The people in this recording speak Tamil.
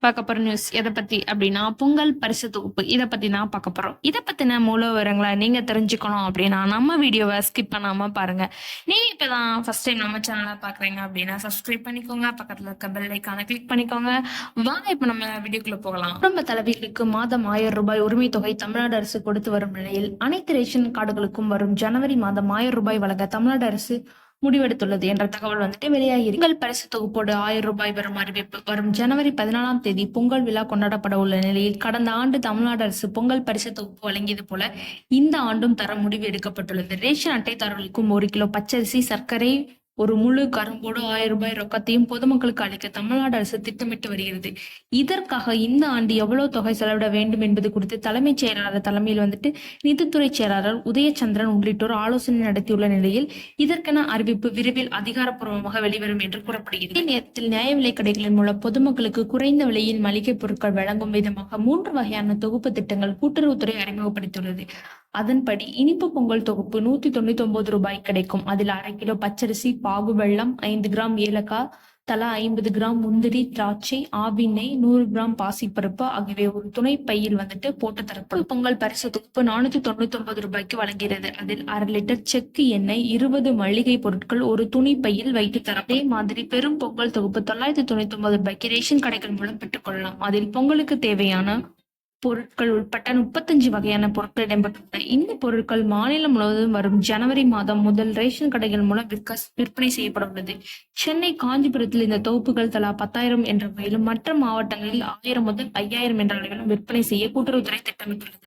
பார்க்க போற நியூஸ் எத பத்தி அப்டின்னா, பொங்கல் பரிசு தொகுப்பு. இத பத்தி தான் பார்க்க போறோம். இத பத்தின முழு விவரங்கள நீங்க தெரிஞ்சுக்கணும் அப்டின்னா, நம்ம வீடியோவ ஸ்கிப் பண்ணாம பாருங்க. நீங்க இப்ப தான் ஃபர்ஸ்ட் டைம் நம்ம சேனல பார்க்குறீங்க அப்டின்னா, சப்ஸ்கிரைப் பண்ணிக்கோங்க. பக்கத்துல இருக்க பெல் ஐகான கிளிக் பண்ணிக்கோங்க. வாங்க இப்ப நம்ம வீடியோக்குள்ள போகலாம். குடும்ப தலைவிகளுக்கு மாதம் ரூ. 1000 உரிமை தொகை தமிழ்நாடு அரசு கொடுத்து வரும் நிலையில், அனைத்து ரேஷன் கார்டுகளுக்கும் வரும் ஜனவரி மாதம் ரூ. 1000 வழங்க தமிழ்நாடு அரசு முடிவெடுத்துள்ளது என்ற தகவல் வெளியாகி பொங்கல் பரிசு தொகுப்போடு ரூ. 1000 வரும் அறிவிப்பு வரும் ஜனவரி 14ஆம் தேதி பொங்கல் விழா கொண்டாடப்பட உள்ள நிலையில் கடந்த ஆண்டு தமிழ்நாடு அரசு பொங்கல் பரிசு தொகுப்பு வழங்கியது போல இந்த ஆண்டும் தர முடிவு எடுக்கப்பட்டுள்ளது. ரேஷன் அட்டைதாரர்களுக்கும் 1 கிலோ பச்சரிசி, சர்க்கரை, ஒரு முழு கரும்போடு ரூ. 1000 ரொக்கத்தையும் பொதுமக்களுக்கு அளிக்க தமிழ்நாடு அரசு திட்டமிட்டு வருகிறது. இதற்காக இந்த ஆண்டு எவ்வளவு தொகை செலவிட வேண்டும் என்பது குறித்து தலைமைச் செயலாளர் தலைமையில் நிதித்துறை செயலாளர் உதயச்சந்திரன் உள்ளிட்டோர் ஆலோசனை நடத்தியுள்ள நிலையில் இதற்கென அறிவிப்பு விரைவில் அதிகாரப்பூர்வமாக வெளிவரும் என்று கூறப்படுகிறது. இதே நேரத்தில் நியாய விலைக் கடைகளின் மூலம் பொதுமக்களுக்கு குறைந்த விலையில் மளிகை பொருட்கள் வழங்கும் விதமாக 3 வகையான தொகுப்பு திட்டங்கள் கூட்டுறவுத்துறை அறிமுகப்படுத்தியுள்ளது. அதன்படி இனிப்பு பொங்கல் தொகுப்பு ரூ. 199 கிடைக்கும். அதில் 1/2 கிலோ பச்சரிசி, பாகு வெல்லம், 5 கிராம் ஏலக்காய், தலா 50 கிராம் முந்திரி, திராட்சை, ஆவின் நெய், 100 கிராம் பாசிப்பருப்பு ஆகியவை ஒரு துணை பையில் போட்டு தரப்படும். பொங்கல் பரிசு தொகுப்பு ரூ. 499 வழங்குகிறது. அதில் 1/2 லிட்டர் செக்கு எண்ணெய், 20 மளிகை பொருட்கள் ஒரு துணி பையில் வைத்து தரும். அதே மாதிரி பெரும் பொங்கல் தொகுப்பு ரூ. 999 ரேஷன் கடைகள் மூலம் பெற்றுக்கொள்ளலாம். அதில் பொங்கலுக்கு தேவையான பொருட்கள் உட்பட்ட 35 வகையான பொருட்கள் இடம்பெற்றுள்ளன. இந்த பொருட்கள் மாநிலம் முழுவதும் வரும் ஜனவரி மாதம் முதல் ரேஷன் கடைகள் மூலம் விற்பனை செய்யப்பட உள்ளது. சென்னை, காஞ்சிபுரத்தில் இந்த தொகுப்புகள் தலா 10,000 என்ற வகையிலும், மற்ற மாவட்டங்களில் 1000 முதல் 5000 என்ற அளவிலும் விற்பனை செய்ய கூட்டுறவுத்துறை திட்டமிட்டுள்ளது.